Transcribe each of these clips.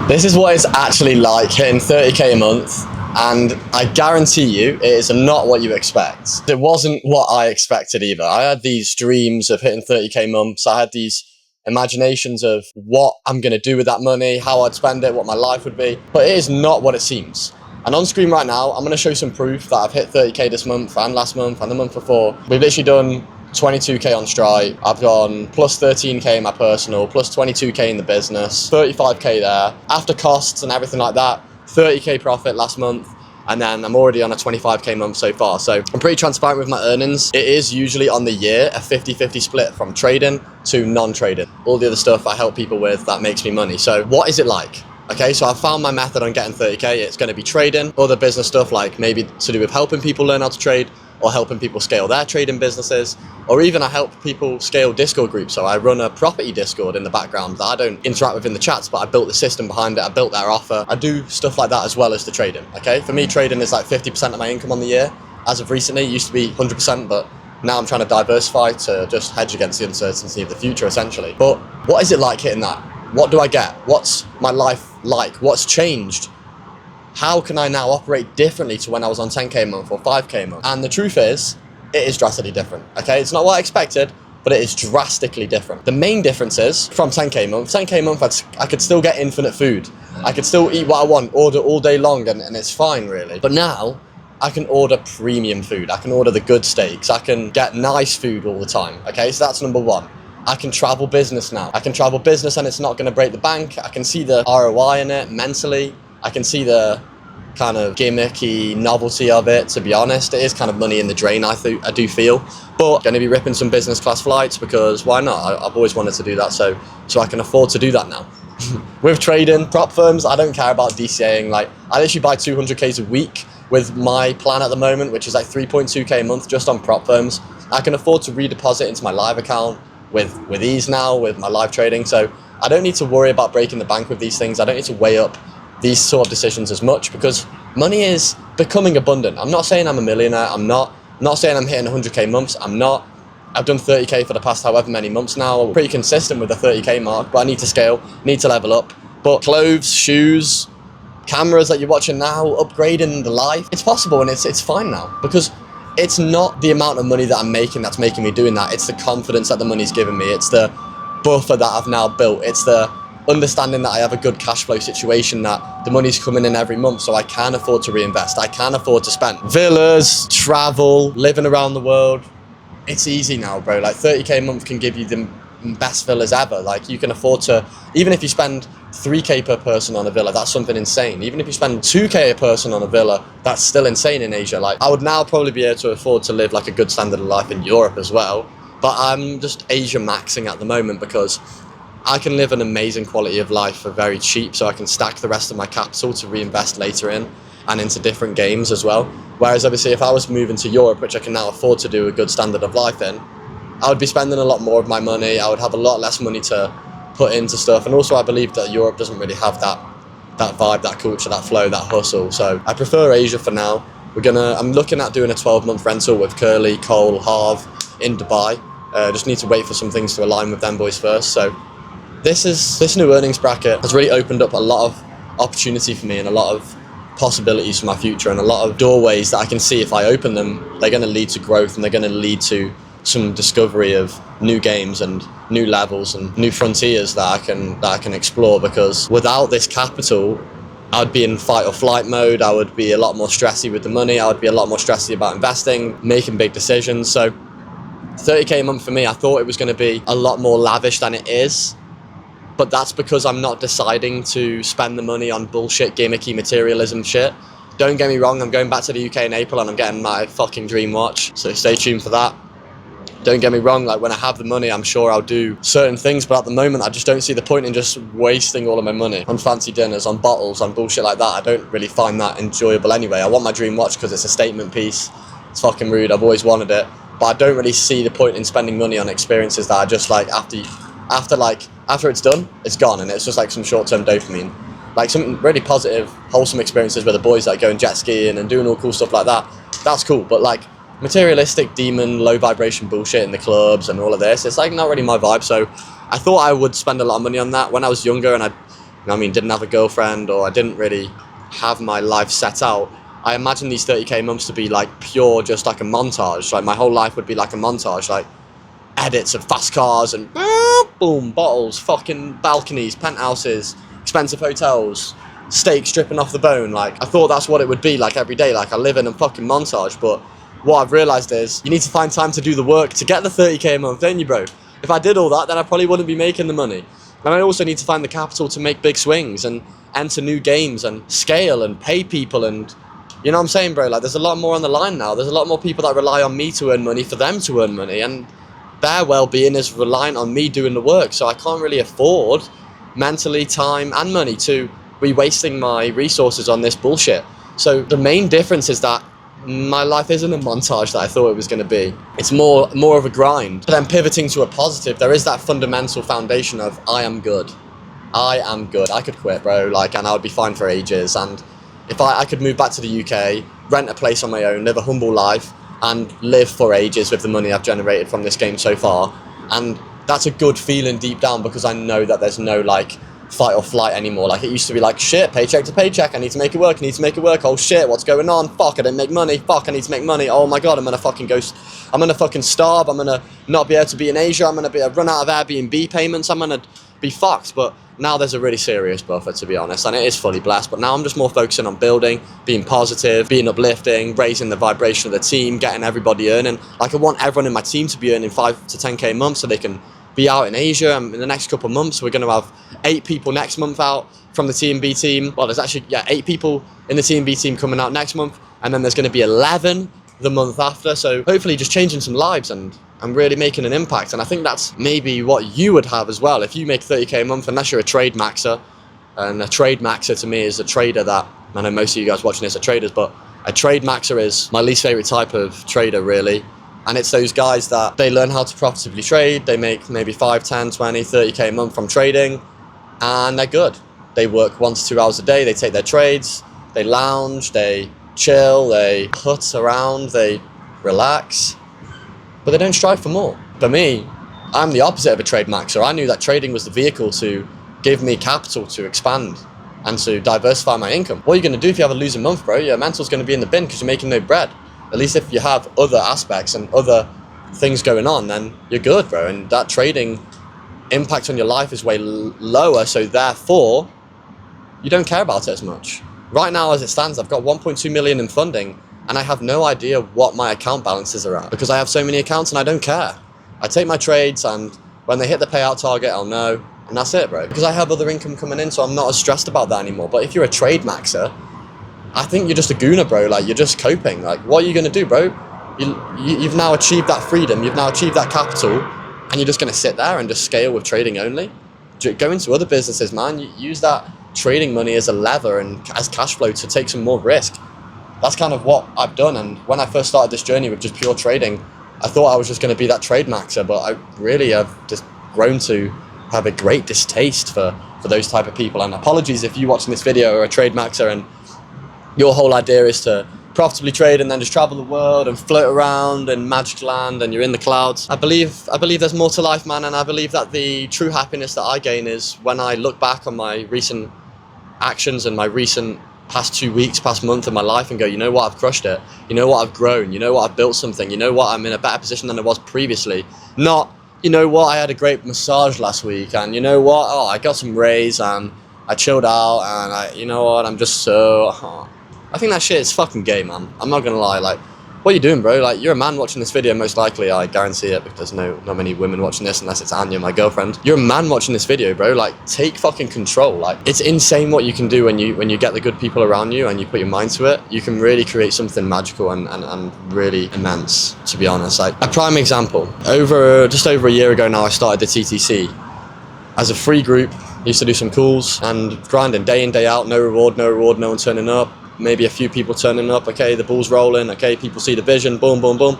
This is what it's actually like hitting 30k a month, and I guarantee you it is not what you expect. It wasn't what I expected either. I had these dreams of hitting 30k months. I had these imaginations of what I'm going to do with that money, how I'd spend it, what my life would be, but it is not what it seems. And on screen right now, I'm going to show you some proof that I've hit 30k this month and last month and the month before. We've literally done 22k on Stripe. I've gone plus 13k in my personal, plus 22k in the business, 35k there. After costs and everything like that, 30k profit last month. And then I'm already on a 25k month so far. So I'm pretty transparent with my earnings. It is usually on the year a 50-50 split from trading to non-trading. All the other stuff I help people with that makes me money. So what is it like? Okay, so I've found my method on getting 30k. It's going to be trading, other business stuff like maybe to do with helping people learn how to trade, or helping people scale their trading businesses, or even I help people scale Discord groups. So I run a property Discord in the background that I don't interact with in the chats, but I built the system behind it. I built their offer. I do stuff like that as well as the trading. Okay, for me, trading is like 50% of my income on the year. As of recently, it used to be 100%, but now I'm trying to diversify to just hedge against the uncertainty of the future, essentially. But what is it like hitting that? What do I get? What's my life like? What's changed? How can I now operate differently to when I was on 10k a month or 5k a month? And the truth is, it is drastically different. Okay, it's not what I expected, but it is drastically different. The main difference is from 10k a month, I could still get infinite food. I could still eat what I want, order all day long, and it's fine really. But now, I can order premium food. I can order the good steaks. I can get nice food all the time. Okay, so that's number one. I can travel business now. I can travel business and it's not going to break the bank. I can see the ROI in it mentally. I can see the kind of gimmicky novelty of it, to be honest. It is kind of money in the drain, I do feel. But going to be ripping some business class flights because why not? I've always wanted to do that, so I can afford to do that now. With trading, prop firms, I don't care about DCAing. Like, I literally buy 200Ks a week with my plan at the moment, which is like 3.2K a month just on prop firms. I can afford to redeposit into my live account with ease now with my live trading. So I don't need to worry about breaking the bank with these things. I don't need to weigh up these sort of decisions as much because money is becoming abundant. I'm not saying I'm a millionaire. I'm not saying I'm hitting 100k months. I'm not. I've done 30k for the past however many months now. I'm pretty consistent with the 30k mark, but I need to scale, need to level up. But clothes, shoes, cameras that you're watching now, upgrading the life, it's possible and it's fine now because it's not the amount of money that I'm making that's making me doing that. It's the confidence that the money's given me. It's the buffer that I've now built. It's the understanding that I have a good cash flow situation, that the money's coming in every month, so I can afford to reinvest. I can afford to spend. Villas, travel, living around the world. It's easy now, bro. Like 30k a month can give you the best villas ever. Like you can afford to, even if you spend 3k per person on a villa, that's something insane. Even if you spend 2k a person on a villa, that's still insane in Asia. Like I would now probably be able to afford to live like a good standard of life in Europe as well. But I'm just Asia maxing at the moment because I can live an amazing quality of life for very cheap, so I can stack the rest of my capital to reinvest later in and into different games as well. Whereas obviously if I was moving to Europe, which I can now afford to do a good standard of life in, I would be spending a lot more of my money. I would have a lot less money to put into stuff. And also I believe that Europe doesn't really have that vibe, that culture, that flow, that hustle. So I prefer Asia for now. I'm looking at doing a 12-month rental with Curly, Cole, Harv in Dubai. Just need to wait for some things to align with them boys first. So this new earnings bracket has really opened up a lot of opportunity for me and a lot of possibilities for my future and a lot of doorways that I can see if I open them, they're going to lead to growth and they're going to lead to some discovery of new games and new levels and new frontiers that I can explore. Because without this capital, I'd be in fight or flight mode. I would be a lot more stressy with the money. I would be a lot more stressy about investing, making big decisions. So 30k a month for me, I thought it was going to be a lot more lavish than it is. But that's because I'm not deciding to spend the money on bullshit, gimmicky materialism shit. Don't get me wrong, I'm going back to the UK in April and I'm getting my fucking dream watch. So stay tuned for that. Don't get me wrong, like when I have the money, I'm sure I'll do certain things, but at the moment, I just don't see the point in just wasting all of my money on fancy dinners, on bottles, on bullshit like that. I don't really find that enjoyable anyway. I want my dream watch because it's a statement piece. It's fucking rude, I've always wanted it. But I don't really see the point in spending money on experiences that are just like, after it's done, it's gone, and it's just like some short-term dopamine. Like some really positive, wholesome experiences with the boys that go and jet skiing and doing all cool stuff like that. That's cool, but like materialistic, demon, low vibration bullshit in the clubs and all of this, it's like not really my vibe. So I thought I would spend a lot of money on that when I was younger, and I'd know what I mean, didn't have a girlfriend, or I didn't really have my life set out, I imagine these 30k months to be like pure, just like a montage. Like my whole life would be like a montage, like edits of fast cars and boom, bottles, fucking balconies, penthouses, expensive hotels, steaks dripping off the bone. Like I thought that's what it would be like every day. Like I live in a fucking montage. But what I've realized is you need to find time to do the work to get the 30k a month, don't you, bro? If I did all that, then I probably wouldn't be making the money. And I also need to find the capital to make big swings and enter new games and scale and pay people. And you know what I'm saying, bro? Like there's a lot more on the line now. There's a lot more people that rely on me to earn money for them to earn money, and their well-being is reliant on me doing the work. So I can't really afford mentally, time and money to be wasting my resources on this bullshit. So the main difference is that my life isn't a montage that I thought it was going to be. It's more of a grind. But then pivoting to a positive, there is that fundamental foundation of I am good. I am good. I could quit, bro, like, and I would be fine for ages. And if I could move back to the UK, rent a place on my own, live a humble life, and live for ages with the money I've generated from this game so far. And that's a good feeling deep down, because I know that there's no like fight or flight anymore. Like it used to be like, shit, paycheck to paycheck, I need to make it work, I need to make it work, oh shit, what's going on, fuck, I didn't make money, fuck, I need to make money, oh my god, I'm gonna fucking starve, I'm gonna not be able to be in Asia, I'm gonna run out of Airbnb payments, I'm gonna be fucked. But now there's a really serious buffer, to be honest, and it is fully blessed. But now I'm just more focusing on building, being positive, being uplifting, raising the vibration of the team, getting everybody earning. Like I want everyone in my team to be earning 5 to 10k a month so they can be out in Asia. And in the next couple of months, we're going to have 8 people next month out from the TMB team. Well, there's actually 8 people in the TMB team coming out next month, and then there's going to be 11 the month after. So hopefully just changing some lives and really making an impact. And I think that's maybe what you would have as well if you make 30k a month, unless you're a trade maxer. And a trade maxer to me is a trader that, I know most of you guys watching this are traders, but a trade maxer is my least favorite type of trader, really. And it's those guys that they learn how to profitably trade, they make maybe 5, 10, 20, 30k a month from trading, and they're good. They work 1 to 2 hours a day, they take their trades, they lounge, they chill, they hut around, they relax, but they don't strive for more. For me, I'm the opposite of a trade maxer. I knew that trading was the vehicle to give me capital to expand and to diversify my income. What are you going to do if you have a losing month, bro? Your mental's going to be in the bin because you're making no bread. At least if you have other aspects and other things going on, then you're good, bro. And that trading impact on your life is way lower, so therefore you don't care about it as much. Right now, as it stands, I've got 1.2 million in funding, and I have no idea what my account balances are at because I have so many accounts and I don't care. I take my trades, and when they hit the payout target, I'll know, and that's it, bro. Because I have other income coming in, so I'm not as stressed about that anymore. But if you're a trade maxer, I think you're just a gooner, bro. Like, you're just coping. Like, what are you going to do, bro? You've now achieved that freedom, you've now achieved that capital, and you're just going to sit there and just scale with trading only? Go into other businesses, man. Use that trading money as a lever and as cash flow to take some more risk. That's kind of what I've done. And when I first started this journey with just pure trading, I thought I was just going to be that trade maxer, but I really have just grown to have a great distaste for those type of people. And apologies if you watching this video are a trade maxer and your whole idea is to profitably trade and then just travel the world and float around in magic land and you're in the clouds. I believe there's more to life, man, and I believe that the true happiness that I gain is when I look back on my recent actions and my recent past 2 weeks, past month of my life and go, you know what, I've crushed it. You know what, I've grown. You know what, I've built something. You know what, I'm in a better position than I was previously. Not, you know what, I had a great massage last week, and you know what, oh, I got some rays and I chilled out, and you know what, I'm just so... I think that shit is fucking gay, man. I'm not gonna lie. Like, what are you doing, bro? Like, you're a man watching this video, most likely. I guarantee it, because there's not many women watching this unless it's Anya, my girlfriend. You're a man watching this video, bro. Like, take fucking control. Like, it's insane what you can do when you get the good people around you and you put your mind to it. You can really create something magical and really immense, to be honest. Like, a prime example. Just over a year ago now, I started the TTC as a free group. Used to do some calls and grinding day in, day out. No reward, no one turning up. Maybe a few people turning up, okay, the ball's rolling, okay, people see the vision, boom, boom, boom.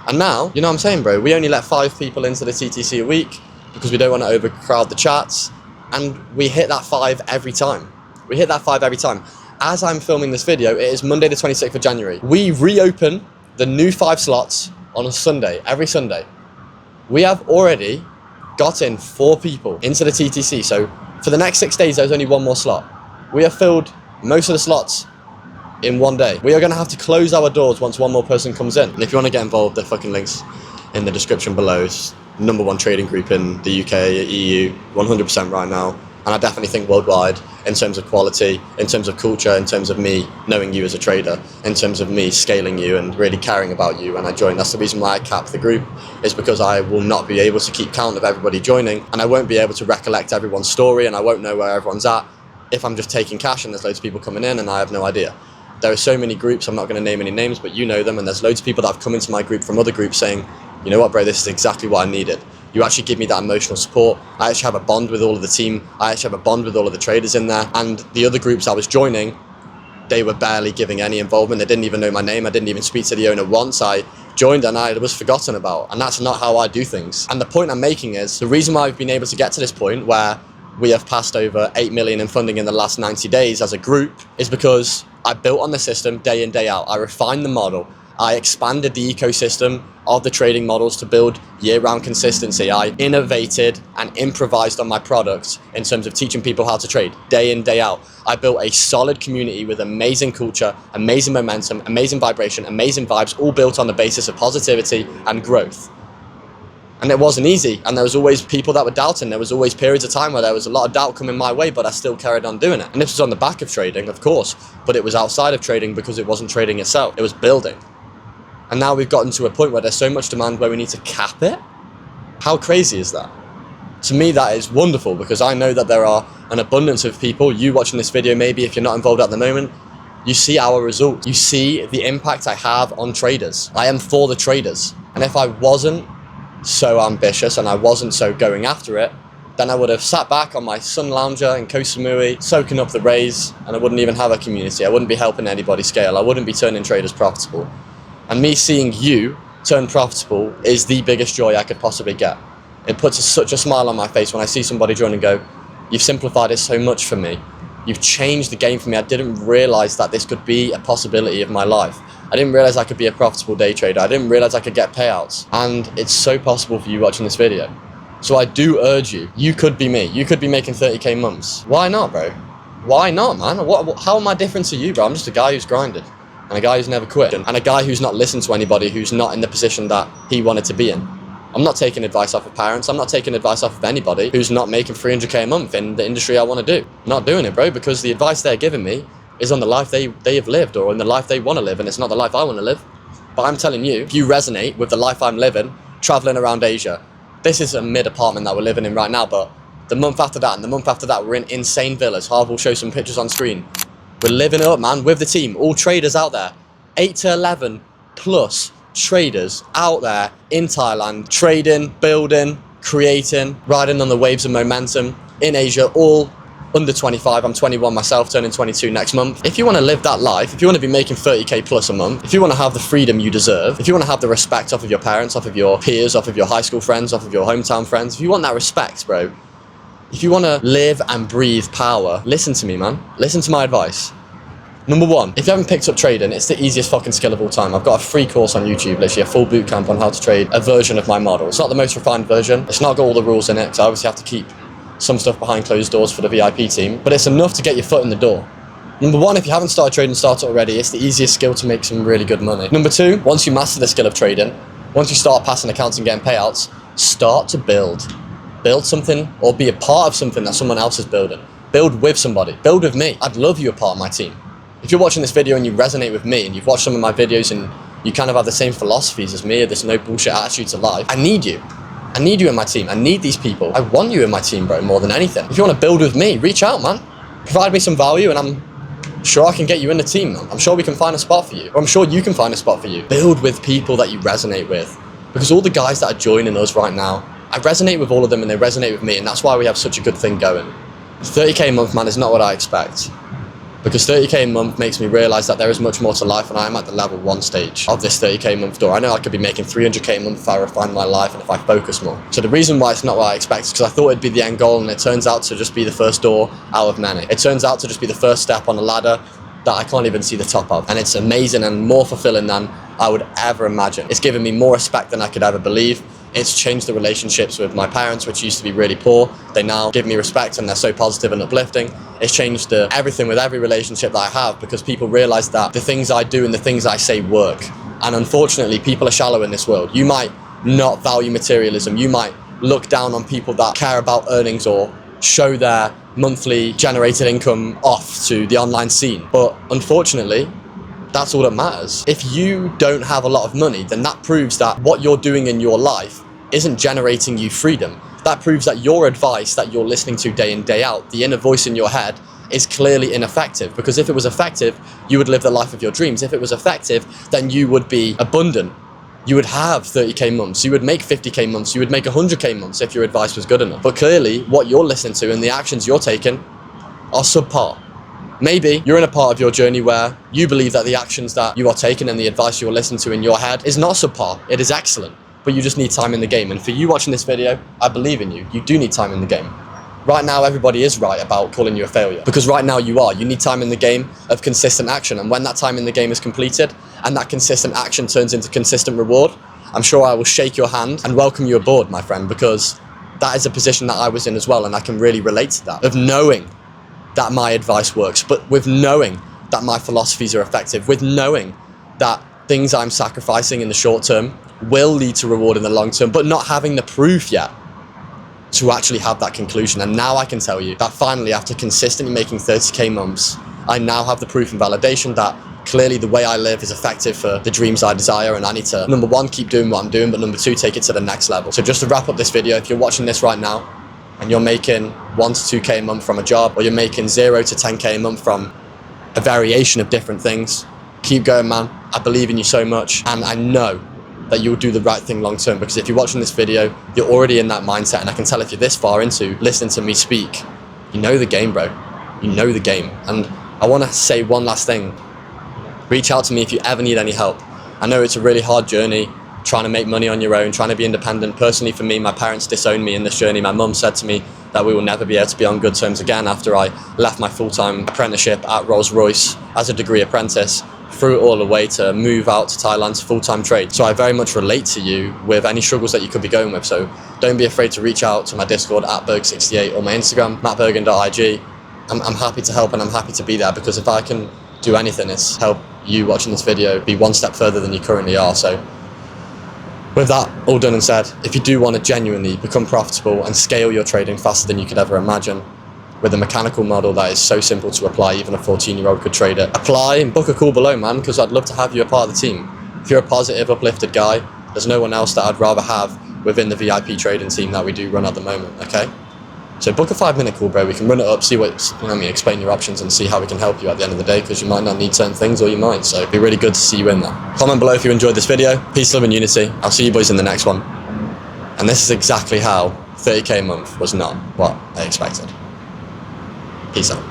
And now, you know what I'm saying, bro? We only let 5 people into the TTC a week because we don't want to overcrowd the chats. And we hit that 5 every time. We hit that 5 every time. As I'm filming this video, it is Monday the 26th of January. We reopen the new 5 slots on a Sunday, every Sunday. We have already got in 4 people into the TTC. So for the next 6 days, there's only 1 more slot. We have filled most of the slots in 1 day. We are going to have to close our doors once 1 more person comes in. And if you want to get involved, the fucking links in the description below. It's #1 trading group in the UK, EU, 100% right now. And I definitely think worldwide, in terms of quality, in terms of culture, in terms of me knowing you as a trader, in terms of me scaling you and really caring about you when I join. That's the reason why I cap the group, is because I will not be able to keep count of everybody joining, and I won't be able to recollect everyone's story, and I won't know where everyone's at if I'm just taking cash and there's loads of people coming in and I have no idea. There are so many groups, I'm not going to name any names, but you know them, and there's loads of people that have come into my group from other groups saying, you know what, bro, this is exactly what I needed. You actually give me that emotional support. I actually have a bond with all of the team. I actually have a bond with all of the traders in there. And the other groups I was joining, they were barely giving any involvement. They didn't even know my name. I didn't even speak to the owner once. I joined and I was forgotten about. And that's not how I do things. And the point I'm making is, the reason why I've been able to get to this point where we have passed over 8 million in funding in the last 90 days as a group is because I built on the system day in, day out. I refined the model. I expanded the ecosystem of the trading models to build year-round consistency. I innovated and improvised on my products in terms of teaching people how to trade day in, day out. I built a solid community with amazing culture, amazing momentum, amazing vibration, amazing vibes, all built on the basis of positivity and growth. And it wasn't easy, and there was always people that were doubting. There was always periods of time where there was a lot of doubt coming my way, but I still carried on doing it. And this was on the back of trading, of course, but it was outside of trading because it wasn't trading itself, it was building. And now we've gotten to a point where there's so much demand where we need to cap it. How crazy is that? To me, that is wonderful, because I know that there are an abundance of people, you watching this video, maybe if you're not involved at the moment, you see our results. You see the impact I have on traders. I am for the traders. And if I wasn't so ambitious and I wasn't so going after it, then I would have sat back on my sun lounger in Koh Samui, soaking up the rays, and I wouldn't even have a community. I wouldn't be helping anybody scale. I wouldn't be turning traders profitable. And me seeing you turn profitable is the biggest joy I could possibly get. It puts such a smile on my face when I see somebody join and go, you've simplified it so much for me. You've changed the game for me. I didn't realize that this could be a possibility of my life. I didn't realize I could be a profitable day trader. I didn't realize I could get payouts. And it's so possible for you watching this video. So I do urge you, you could be me. You could be making 30K months. Why not, bro? Why not, man? How am I different to you, bro? I'm just a guy who's grinded, and a guy who's never quit, and a guy who's not listened to anybody, who's not in the position that he wanted to be in. I'm not taking advice off of parents. I'm not taking advice off of anybody who's not making 300K a month in the industry I want to do. Not doing it, bro, because the advice they're giving me is on the life they have lived, or in the life they want to live, and it's not the life I want to live. But I'm telling you, if you resonate with the life I'm living, traveling around Asia, this is a mid apartment that we're living in right now, but the month after that and the month after that, we're in insane villas. Harv will show some pictures on screen. We're living it up, man, with the team, all traders out there. 8 to 11 plus traders out there in Thailand, trading, building, creating, riding on the waves of momentum in Asia, all under 25. I'm 21 myself, turning 22 next month. If you want to live that life, if you want to be making 30K plus a month, if you want to have the freedom you deserve, if you want to have the respect off of your parents, off of your peers, off of your high school friends, off of your hometown friends, if you want that respect, bro, if you want to live and breathe power, listen to me, man. Listen to my advice. Number 1, if you haven't picked up trading, it's the easiest fucking skill of all time. I've got a free course on YouTube, literally a full boot camp on how to trade a version of my model. It's not the most refined version. It's not got all the rules in it, because I obviously have to keep some stuff behind closed doors for the VIP team, but it's enough to get your foot in the door. Number 1, if you haven't started trading, start it already. It's the easiest skill to make some really good money. Number 2, once you master the skill of trading, once you start passing accounts and getting payouts, start to build. Build something, or be a part of something that someone else is building. Build with somebody. Build with me. I'd love you a part of my team. If you're watching this video and you resonate with me, and you've watched some of my videos and you kind of have the same philosophies as me, or this no bullshit attitude to life, I need you. I need you in my team. I need these people. I want you in my team, bro, more than anything. If you want to build with me, reach out, man. Provide me some value, and I'm sure I can get you in the team, man. I'm sure we can find a spot for you. Or I'm sure you can find a spot for you. Build with people that you resonate with. Because all the guys that are joining us right now, I resonate with all of them, and they resonate with me, and that's why we have such a good thing going. 30K a month, man, is not what I expect. Because 30K a month makes me realize that there is much more to life, and I am at the level 1 stage of this 30K a month door. I know I could be making 300K a month if I refine my life and if I focus more. So the reason why it's not what I expect is because I thought it'd be the end goal, and it turns out to just be the first door out of many. It turns out to just be the first step on a ladder that I can't even see the top of. And it's amazing and more fulfilling than I would ever imagine. It's given me more respect than I could ever believe. It's changed the relationships with my parents, which used to be really poor. They now give me respect and they're so positive and uplifting. It's changed everything with every relationship that I have, because people realize that the things I do and the things I say work. And unfortunately, people are shallow in this world. You might not value materialism. You might look down on people that care about earnings or show their monthly generated income off to the online scene. But unfortunately, that's all that matters. If you don't have a lot of money, then that proves that what you're doing in your life isn't generating you freedom. That proves that your advice that you're listening to day in, day out, the inner voice in your head, is clearly ineffective. Because if it was effective, you would live the life of your dreams. If it was effective, then you would be abundant. You would have 30k months, you would make 50k months, you would make 100k months if your advice was good enough. But clearly, what you're listening to and the actions you're taking are subpar. Maybe you're in a part of your journey where you believe that the actions that you are taking and the advice you're listening to in your head is not subpar, it is excellent, but you just need time in the game. And for you watching this video, I believe in you. You do need time in the game. Right now, everybody is right about calling you a failure, because right now you are. You need time in the game of consistent action, and when that time in the game is completed and that consistent action turns into consistent reward, I'm sure I will shake your hand and welcome you aboard, my friend, because that is a position that I was in as well, and I can really relate to that, of knowing that my advice works, but with knowing that my philosophies are effective, with knowing that things I'm sacrificing in the short term will lead to reward in the long term, but not having the proof yet to actually have that conclusion. And now I can tell you that finally, after consistently making 30k months, I now have the proof and validation that clearly the way I live is effective for the dreams I desire, and I need to, number one, keep doing what I'm doing, but number two, take it to the next level. So just to wrap up this video, if you're watching this right now and you're making 1 to 2k a month from a job, or you're making 0 to 10k a month from a variation of different things, keep going, man. I believe in you so much, and I know that you'll do the right thing long term, because if you're watching this video, you're already in that mindset, and I can tell if you're this far into listening to me speak, you know the game, bro. You know the game. And I want to say one last thing. Reach out to me if you ever need any help. I know it's a really hard journey, trying to make money on your own, trying to be independent. Personally, for me, my parents disowned me in this journey. My mum said to me that we will never be able to be on good terms again after I left my full-time apprenticeship at Rolls-Royce as a degree apprentice, threw it all away to move out to Thailand to full-time trade. So I very much relate to you with any struggles that you could be going with. So don't be afraid to reach out to my Discord at BERG68 or my Instagram, mattbergen.ig. I'm happy to help, and I'm happy to be there, because if I can do anything, it's help you watching this video be one step further than you currently are. So with that all done and said, if you do want to genuinely become profitable and scale your trading faster than you could ever imagine, with a mechanical model that is so simple to apply, even a 14-year-old could trade it, apply and book a call below, man, because I'd love to have you a part of the team. If you're a positive, uplifted guy, there's no one else that I'd rather have within the VIP trading team that we do run at the moment, okay? So book a 5-minute call, bro. We can run it up, see what, you know what I mean, explain your options and see how we can help you at the end of the day, because you might not need certain things, or you might. So it'd be really good to see you in there. Comment below if you enjoyed this video. Peace, love and unity. I'll see you boys in the next one. And this is exactly how 30k a month was not what I expected. Peace out.